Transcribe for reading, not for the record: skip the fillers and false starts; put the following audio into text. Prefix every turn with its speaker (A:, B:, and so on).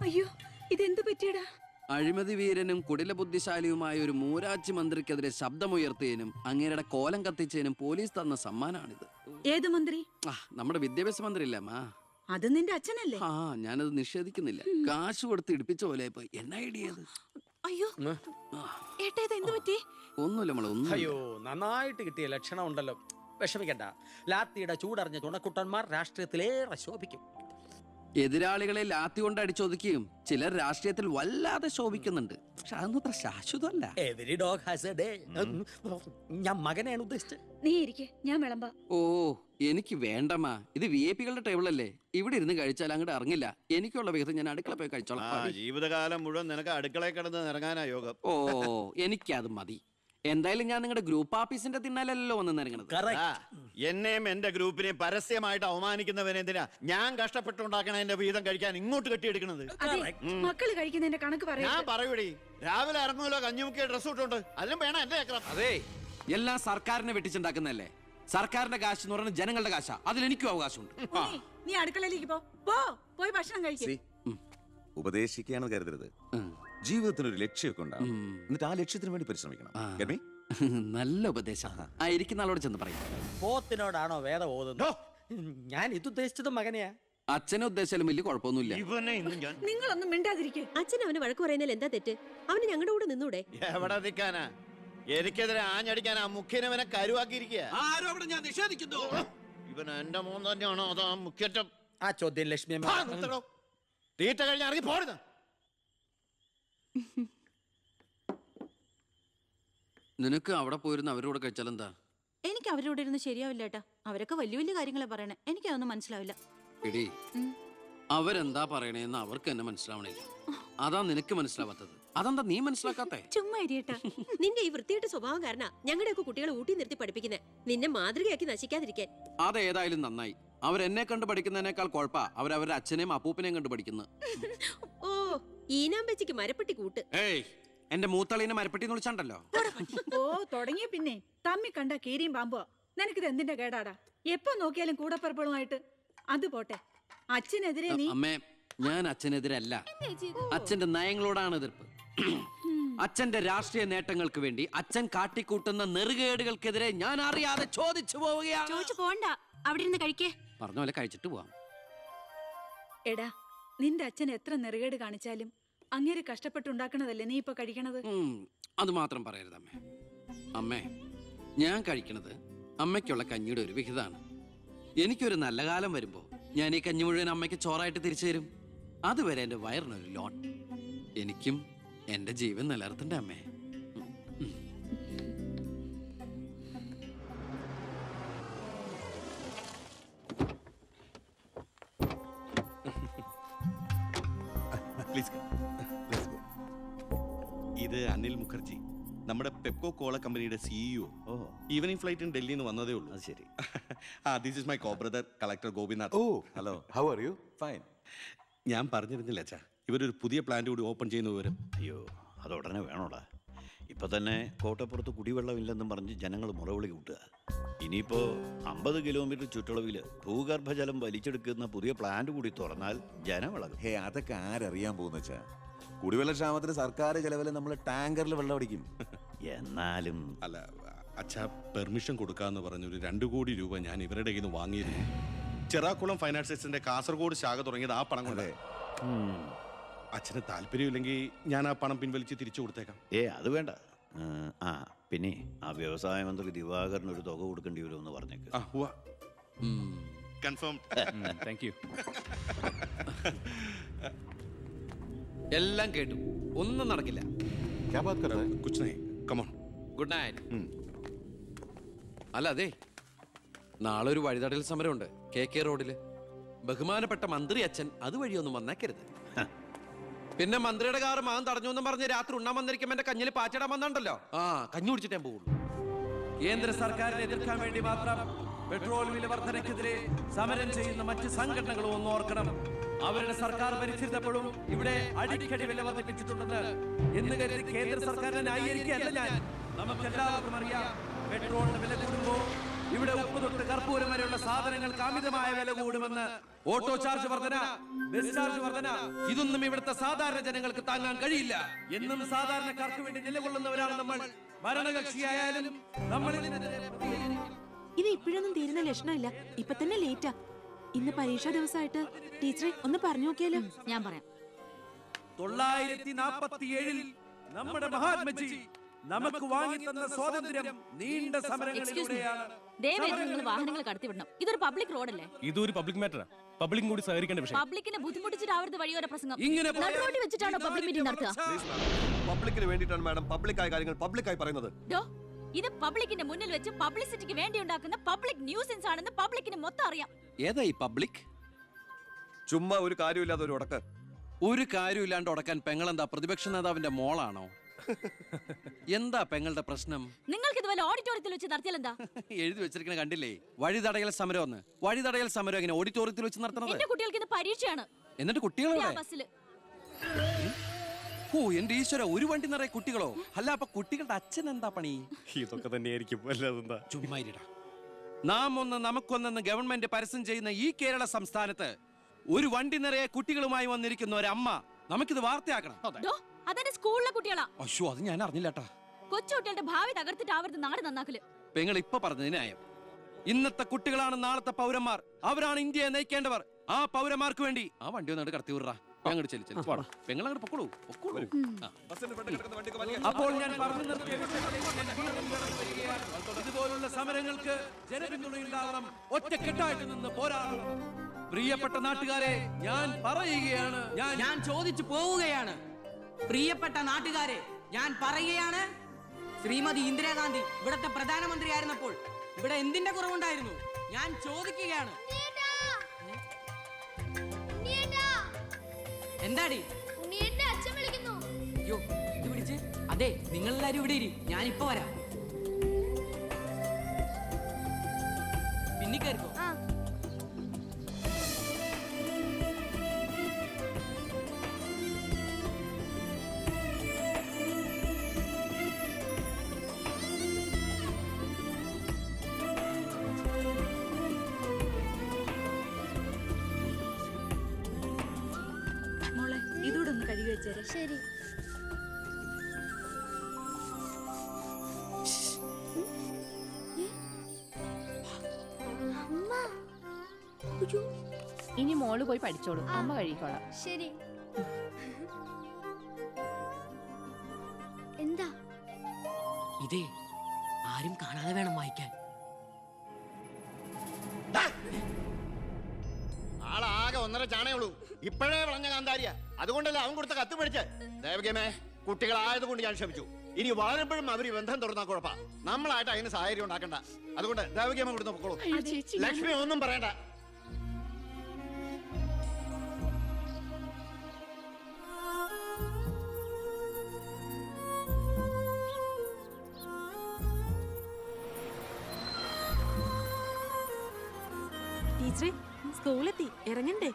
A: അയ്യോ, ഇതെന്ത് പറ്റിയടാ?
B: അഴിമതി വീരനും കുടില ബുദ്ധിശാലിയുമായ ഒരു മൂരാച്ചി മന്ത്രിക്കെതിരെ ശബ്ദമുയർത്തിയതിനും അങ്ങേരുടെ കോലം കത്തിച്ചതിനും പോലീസ് തന്ന സമ്മാനാണിത്.
A: ഏത് മന്ത്രി?
B: നമ്മുടെ വിദ്യാഭ്യാസ മന്ത്രി ഇല്ലേ അമ്മ?
A: അത് നിന്റെ അച്ഛനല്ലേ?
B: ഞാനത് നിഷേധിക്കുന്നില്ല. കാശ് കൊടുത്ത് ഇടിപ്പിച്ച പോലെ പോയി. എന്നാ ഐഡിയത്?
A: അയ്യോ ഏട്ടാ, ഇത് എന്ത് പറ്റി?
B: ഒന്നുമില്ല മോളെ, ഒന്നും.
C: അയ്യോ, നന്നായിട്ട് കിട്ടിയ ലക്ഷണം ഉണ്ടല്ലോ. വിഷമിക്കണ്ട. ലാത്തിയുടെ ചൂടറിഞ്ഞ തുണക്കുട്ടന്മാർ രാഷ്ട്രീയത്തിലേറെ ശോഭിക്കും.
B: എതിരാളികളെ ലാത്തി കൊണ്ട് അടിച്ചൊതുക്കിയും ചിലർ രാഷ്ട്രീയത്തിൽ വല്ലാതെ ശോഭിക്കുന്നുണ്ട്. പക്ഷെ അതൊന്നും അത്ര ശാശ്വതമല്ല.
C: Every dog has a day. ഞാൻ മകനെയാണ് ഉദ്ദേശിച്ചത്.
A: നീ ഇരിക്കെ, ഞാൻ വിളമ്പാ.
B: ഓ, എനിക്ക് വേണ്ടമ്മ. ഇത് VIP-കളുടെ ടേബിൾ അല്ലേ. ഇവിടെ ഇരുന്ന് കഴിച്ചാൽ അങ്ങോട്ട് ഇറങ്ങില്ല. എനിക്കുള്ള വിഹിതം ഞാൻ അടുക്കള പോയി കഴിച്ചോളാം.
D: ജീവിതകാലം മുഴുവൻ നിനക്ക് അടുക്കളയിൽ കിടന്ന് ഇറങ്ങാനാ യോഗം.
B: ഓ, എനിക്കത് മതി. എന്തായാലും ഞാൻ നിങ്ങളുടെ ഗ്രൂപ്പ് ഓഫീസിന്റെ തിന്നാലല്ലോ വന്ന് നിറങ്ങണത്.
D: എന്നെയും എന്റെ ഗ്രൂപ്പിനെയും പരസ്യമായിട്ട് അവമാനിക്കുന്നവനെന്തിനാ ഞാൻ കഷ്ടപ്പെട്ടുണ്ടാക്കണ എന്റെ വീതം കഴിക്കാൻ ഇങ്ങോട്ട് കെട്ടിയെടുക്കണത്?
A: മക്കള് കഴിക്കുന്നതിന്റെ കണക്ക് പറയാ.
D: ഞാൻ പറയൂടി, രാവിലെ ഇറങ്ങുമല്ലോ കഞ്ഞിമുക്കിയ ഡ്രസ് ഇട്ടുണ്ട്, അതിനും വേണം എന്റെ ചക്രം.
B: അതെ, എല്ലാം സർക്കാരിനെ വെട്ടിച്ചുണ്ടാക്കുന്നല്ലേ. സർക്കാരിന്റെ കാശ് എന്ന് പറയുന്നത് ജനങ്ങളുടെ കാശാ. അതിലെനിക്കും അവകാശമുണ്ട്.
A: നീ അടുക്കളയിലേക്ക് പോയി ഭക്ഷണം കഴിക്കും.
E: ഉപദേശിക്കുകയാണെന്ന് കരുതരുത്. ജീവിതത്തിന് ഒരു ലക്ഷ്യമൊക്കെ ഉണ്ടാവും. എന്നിട്ട് ആ ലക്ഷ്യത്തിന് വേണ്ടി പരിശ്രമിക്കണം.
B: നല്ല ഉപദേശം. ഇരിക്കുന്ന ആളോട് ചെന്ന് പറയും.
C: പോത്തിനോടാണോ വേദം ഓതുന്നത്? ഞാൻ ഇതുദ്ദേശിച്ചത് മകനെയാ.
B: അച്ഛനെ ഉദ്ദേശിച്ചാലും വലിയ കുഴപ്പമൊന്നുമില്ല.
A: നിങ്ങളൊന്നും മിണ്ടാതിരിക്കെ.
F: അച്ഛൻ അവന് വഴക്ക് പറയുന്നതിൽ എന്താ തെറ്റ്? അവന് ഞങ്ങളുടെ കൂടെ നിന്നൂടെ?
D: എവിടെ നിൽക്കാനാ? എനിക്കെതിരെ ആഞ്ഞടിക്കാനാ മുഖ്യനവനെ കരുവാക്കിയിരിക്കുക.
B: ഞാൻ നിഷേധിക്കുന്നു.
D: ഇവൻ എന്റെ മോൻ തന്നെയാണോ അതോ മുഖ്യറ്റം?
C: ആ ചോദ്യം ലക്ഷ്മി
D: തീറ്റ കഴിഞ്ഞ് ഇറങ്ങി പോടുന്ന.
B: നിനക്ക് അവിടെ പോയിരുന്ന അവരോട് കഴിച്ചാൽ എന്താ?
G: എനിക്ക് അവരോട് ഇരുന്ന് ശരിയാവില്ല ഏട്ടാ. അവരൊക്കെ വലിയ വലിയ കാര്യങ്ങളെ പറയണേ. എനിക്കതൊന്നും മനസ്സിലാവില്ല.
B: എടി, അവരെന്താ പറയണേന്ന് അവർക്ക് എന്നെ മനസ്സിലാവണില്ല. അതാ നിനക്ക് മനസ്സിലാവാത്തത്. അതെന്താ നീ മനസ്സിലാക്കാത്തേ?
G: ചുമ്മാ ഇരിയേട്ടാ.
F: നിന്റെ ഈ വൃത്തിയുടെ സ്വഭാവം കാരണം ഞങ്ങളുടെയൊക്കെ കുട്ടികളെ ഊട്ടി നിർത്തി പഠിപ്പിക്കുന്നത്, നിന്നെ മാതൃകയാക്കി നശിക്കാതിരിക്കാൻ.
B: അതേതായാലും നന്നായി. അവരെന്നെ കണ്ട് പഠിക്കുന്നതിനേക്കാൾ കുഴപ്പാ അവരവരുടെ അച്ഛനെയും അപ്പൂപ്പനെയും കണ്ട് പഠിക്കുന്നത്.
F: ഓ, ഈനാമ്പച്ചിക്ക് മരപ്പെട്ടി കൂട്ട്.
B: ഏയ്, എന്റെ മൂത്തളീനെ മരപ്പെട്ടി വിളിച്ചാണ്ടല്ലോ.
A: ഓ, തുടങ്ങിയ പിന്നെ തമ്മി കണ്ട കീരിയും പാമ്പോ. നിനക്കിത് എന്തിന്റെ കേടാടാ? എപ്പോ നോക്കിയാലും കൂടപ്പറപ്പുകളുമായിട്ട്. അത് പോട്ടെ, അച്ഛനെതിരെ നീ.
B: അമ്മേ, ഞാൻ അച്ഛനെതിരല്ല. അച്ഛന്റെ നയങ്ങളോടാണ് എതിർപ്പ്. അച്ഛന്റെ രാഷ്ട്രീയ നേട്ടങ്ങൾക്ക് വേണ്ടി അച്ഛൻ കാട്ടിക്കൂട്ടുന്ന നെറുകേടുകൾക്കെതിരെ ഞാൻ അറിയാതെ ചോദിച്ചു പോവുകയാണ്.
G: ചോദിച്ചു പോണ്ട, അവിടെ ഇരുന്ന് കഴിക്കേ.
B: പറഞ്ഞ പോലെ കഴിച്ചിട്ട് പോവാം.
A: എടാ, നിന്റെ അച്ഛൻ എത്ര നെറുകേട് കാണിച്ചാലും അങ്ങേര് കഷ്ടപ്പെട്ടുണ്ടാക്കണതല്ലേ നീ ഇപ്പൊ കഴിക്കണത്?
B: അത് മാത്രം പറയരുത് അമ്മേ. അമ്മേ, ഞാൻ കഴിക്കണത് അമ്മയ്ക്കുള്ള കഞ്ഞിയുടെ ഒരു വിഹിതമാണ്. എനിക്കൊരു നല്ല കാലം വരുമ്പോ ഞാൻ ഈ കഞ്ഞി മുഴുവൻ അമ്മയ്ക്ക് ചോറായിട്ട് തിരിച്ചു തരും. അതുവരെ എന്റെ വയറിനൊരു ലോൺ. എനിക്കും എന്റെ ജീവൻ നിലനിർത്തണ്ടേ അമ്മേ?
H: ഇത് അനിൽ മുഖർജി, നമ്മുടെ പെപ്കോ കോള കമ്പനിയുടെ CEO. ഈവനിംഗ് ഫ്ലൈറ്റിന് ഡൽഹിയിൽ നിന്ന് വന്നതേ ഉള്ളൂ.
E: അത് ശരി.
H: This is my co brother collector Gopinath.
E: Oh, hello. How are you? Fine.
H: ഞാൻ പറഞ്ഞിരുന്നില്ല അച്ഛാ, ഇവരൊരു പുതിയ പ്ലാന്റ് കൂടി ഓപ്പൺ ചെയ്യുന്ന വിവരം.
D: അയ്യോ, അത് ഉടനെ വേണോടാ. ഇപ്പൊ തന്നെ കോട്ടപ്പുറത്ത് കുടിവെള്ളമില്ലെന്നും പറഞ്ഞ് ജനങ്ങൾ മുറവിളി കൂട്ടുക. ഇനിയിപ്പോ 50 കിലോമീറ്റർ ചുറ്റളവിൽ ഭൂഗർഭജലം വലിച്ചെടുക്കുന്ന പുതിയ പ്ലാന്റ് കൂടി തുറന്നാൽ ജനവിളകും.
E: ഹേ, അതൊക്കെ ആരറിയാൻ പോകുന്ന വെച്ചാ? കുടിവെള്ള ക്ഷാമത്തിന് സർക്കാർ ചെലവില് നമ്മൾ ടാങ്കറിൽ വെള്ളം അടിക്കും.
D: എന്നാലും
H: അല്ല അച്ഛാ, പെർമിഷൻ കൊടുക്കാന്ന് പറഞ്ഞൊരു 2 കോടി രൂപ ഞാൻ ഇവരുടെ കയ്യിൽ നിന്ന് വാങ്ങിയിരുന്നു. ചെറാക്കുളം ഫൈനാൻസേഴ്സിന്റെ കാസർഗോഡ് ശാഖ തുടങ്ങിയത് ആ പണം കൊണ്ട്. അച്ഛന് താല്പര്യമില്ലെങ്കിൽ ഞാൻ ആ പണം പിൻവലിച്ച് തിരിച്ചു കൊടുത്തേക്കാം.
D: അത് വേണ്ട. പിന്നെ ആ വ്യവസായ മന്ത്രി ദിവാകരന് ഒരു തുക കൊടുക്കേണ്ടി വരുമെന്ന് പറഞ്ഞേക്ക്.
H: കൺഫേം.
B: Thank you. എല്ലാം കേട്ടു, ഒന്നും നടക്കില്ല. Good night. അല്ല, അതെ, നാളെ ഒരു വഴിതടൽ സമരമുണ്ട് KK റോഡില്. ബഹുമാനപ്പെട്ട മന്ത്രി അച്ഛൻ അതുവഴിയൊന്നും വന്നേക്കരുത്. പിന്നെ മന്ത്രിയുടെ കാറ് മകൻ തടഞ്ഞു എന്നും പറഞ്ഞ് രാത്രി ഉണ്ണാൻ വന്നിരിക്കുമ്പോ എന്റെ കഞ്ഞിൽ പാച്ചിടാൻ വന്നിട്ടുണ്ടല്ലോ. കഞ്ഞി കുടിച്ചിട്ടേ പോകുള്ളൂ. കേന്ദ്ര സർക്കാരിനെ എതിർക്കാൻ വേണ്ടി മാത്രം പെട്രോൾ വില വർധനയ്ക്കെതിരെ സമരം ചെയ്യുന്ന മറ്റ് സംഘടനകളും ഒന്ന് ഓർക്കണം. അവരുടെ സർക്കാർ ഭരിച്ചിരുന്നപ്പോഴും ഇവിടെ അടിക്കടി വില വർദ്ധിപ്പിച്ചിട്ടുണ്ടെന്ന് എന്ന് കരുതി കേന്ദ്ര സർക്കാരിനെ ന്യായീകരിക്കുകയല്ല ഞാൻ. നമുക്കെല്ലാവർക്കും അറിയാം, പെട്രോളിന് വില കൂടുമ്പോൾ ഇവിടെ ഉപ്പ് തൊട്ട് കർപ്പൂരം വരെയുള്ള സാധനങ്ങൾക്ക് അമിതമായ വില കൂടുമെന്ന് ഓട്ടോ ചാർജ് വർധന, ബസ് ചാർജ് വർധന, ഇതൊന്നും ഇവിടുത്തെ സാധാരണ ജനങ്ങൾക്ക് താങ്ങാൻ കഴിയില്ല. എന്നും സാധാരണക്കാർക്ക് വേണ്ടി നിലകൊള്ളുന്നവരാണ് നമ്മൾ. ഭരണകക്ഷിയായാലും നമ്മൾ
G: ഇത് ഇപ്പോഴൊന്നും തീരുന്ന ലക്ഷണമില്ല. ഇപ്പൊ തന്നെ ലേറ്റാ. ഇന്ന് പരീക്ഷാ ദിവസമായിട്ട് ടീച്ചറെ ഒന്ന് പറഞ്ഞു നോക്കിയാലോ? ഞാൻ പറയാം.
B: 947 നമ്മുടെ മഹാത്മജി നമുക്ക് വാങ്ങിത്തന്ന സ്വാതന്ത്ര്യം നീണ്ട സമരങ്ങളിലൂടെയാണ്.
G: നിങ്ങൾ വാഹനങ്ങൾ കടത്തിവിടണം. ഇതൊരു പബ്ലിക് റോഡല്ലേ?
I: ഇതൊരു പബ്ലിക് മാറ്ററാ. പബ്ലിക്കും കൂടി സഹകരിക്കേണ്ട വിഷയം.
G: പബ്ലിക്കിനെ ബുദ്ധിമുട്ടിച്ചിട്ടാവരുത് വഴിയോര പ്രസംഗം.
B: ഇങ്ങനെ
G: നടുറോഡിൽ വെച്ചിട്ടാണോ പബ്ലിക് മീറ്റിംഗ് നടത്തുക?
I: പബ്ലിക്കിന് വേണ്ടിയിട്ടാണ് മാഡം പബ്ലിക്കായ കാര്യങ്ങൾ പബ്ലിക്കായി പറയുന്നത്.
G: ഇത് പബ്ലിക്കിന്റെ മുന്നിൽ വെച്ച് പബ്ലിസിറ്റിക്ക് വേണ്ടി ഉണ്ടാക്കുന്ന പബ്ലിക് ന്യൂസൻസ് ആണെന്ന് പബ്ലിക്കിന് മൊത്തം അറിയാം.
B: ഏതാ ഈ പബ്ലിക്?
I: ചുമ്മാ ഒരു കാര്യമില്ലാതെ ഒരു ഉടക്ക്.
B: ഒരു കാര്യമില്ലാണ്ട് ഉടക്കാൻ പെങ്ങളെന്താ പ്രതിപക്ഷ നേതാവിന്റെ മോളാണോ? എന്താ പെങ്ങളുടെ പ്രശ്നം?
G: നിങ്ങൾക്ക് ഇതുപോലെ ഓഡിറ്റോറിയത്തിൽ വെച്ച് നടത്തിയാൽ എന്താ?
B: എഴുതി വെച്ചിരിക്കണ കണ്ടില്ലേ? വഴിതടയൽ സമരം ഒന്ന്. വഴിതടയൽ സമരം എങ്ങനെ ഓഡിറ്റോറിയത്തിൽ വെച്ച് നടത്തണത്?
G: എന്റെ കുട്ടികൾക്ക് ഇത് പരീക്ഷയാണ്.
B: എന്നിട്ട് കുട്ടികളെ
G: ബസ്സില്
B: ഓ എന്റെ ഈശ്വര, ഒരു വണ്ടി നിറയെ കുട്ടികളോ? അല്ല, അപ്പൊ കുട്ടികളുടെ അച്ഛൻ എന്താ പണി?
I: ഇതൊക്കെ തന്നെയായിരിക്കും. അല്ലാതെന്താ?
B: ചുമ്മാരിടാ. നാം ഒന്ന് നമുക്കൊന്നെന്ന് ഗവൺമെന്റ് പരസ്യം ചെയ്യുന്ന ഈ കേരള സംസ്ഥാനത്ത് ഒരു വണ്ടി നിറയെ കുട്ടികളുമായി വന്നിരിക്കുന്ന ഒരമ്മ നമുക്കിത് വാർത്തയാക്കണം.
G: അതെന്റെ സ്കൂളിലെ കുട്ടികളാ.
B: അശ്വ, അത് ഞാൻ അറിഞ്ഞില്ലട്ടാ.
G: കൊച്ചുകുട്ടികളുടെ ഭാവി തകർത്തിട്ടാവരുത് നാട് നന്നാക്കല്.
B: പെങ്ങൾ ഇപ്പൊ പറഞ്ഞത് ന്യായം. ഇന്നത്തെ കുട്ടികളാണ് നാളത്തെ പൗരന്മാർ. അവരാണ് ഇന്ത്യയെ നയിക്കേണ്ടവർ. ആ പൗരന്മാർക്ക് വേണ്ടി ആ വണ്ടി ഒന്നായിട്ട് കടത്തി വിടറാ. പെങ്ങളോട് പൊക്കോളൂ. അപ്പോൾ ഞാൻ പറഞ്ഞു നിർത്തിയ ഇതുപോലുള്ള സമരങ്ങൾക്ക് ജനപിന്തുണയുണ്ടാവണം. ഒറ്റക്കെട്ടായിട്ട് നിന്ന് പോരാടണം. പ്രിയപ്പെട്ട നാട്ടുകാരെ, ഞാൻ പറയുകയാണ്,
J: ഞാൻ ചോദിച്ചു പോവുകയാണ്. പ്രിയപ്പെട്ട നാട്ടുകാരെ, ഞാൻ പറയുകയാണ്, ശ്രീമതി ഇന്ദിരാഗാന്ധി ഇവിടത്തെ പ്രധാനമന്ത്രി ആയിരുന്നപ്പോൾ ഇവിടെ എന്തിന്റെ കുറവുണ്ടായിരുന്നു? ഞാൻ ചോദിക്കുകയാണ്. എന്താടി? അയ്യോ, ഇത് പിടിച്ച്. അതെ, നിങ്ങളെല്ലാരും ഇവിടെ ഇരി, ഞാനിപ്പോ വരാം. പിന്നെ കയറിക്കോ.
A: മോളെ, ഇതൂടെ ഒന്ന് കഴുകി വെച്ചേരെ.
K: ശരി.
G: ഇനി മോള് പോയി പഠിച്ചോളൂ, അമ്മ കഴിക്കോളാം.
K: ശരി. എന്താ?
J: ഇതേ ആരും കാണാതെ വേണം വായിക്കാൻ.
C: ആളാകെ 1.5 ചാണയുള്ളൂ. ഇപ്പോഴേ വളഞ്ഞ കാന്താരിയ. അതുകൊണ്ടല്ലേ അവൻ കൊടുത്ത കത്ത് മേടിച്ച്. ദേവകമേ, കുട്ടികളായതുകൊണ്ട് ഞാൻ ക്ഷമിച്ചു. ഇനി വളരുമ്പോഴും അവര് ബന്ധം തുറന്നാ കുഴപ്പാ. നമ്മളായിട്ട് അതിന് സാഹചര്യം ഉണ്ടാക്കണ്ട. അതുകൊണ്ട് ദേവകമ്മ ഇവിടുന്ന് പൊക്കോളൂ. ലക്ഷ്മി ഒന്നും പറയണ്ട.
G: ടീച്ചറെ, സ്കൂളെത്തി, ഇറങ്ങണ്ടേ?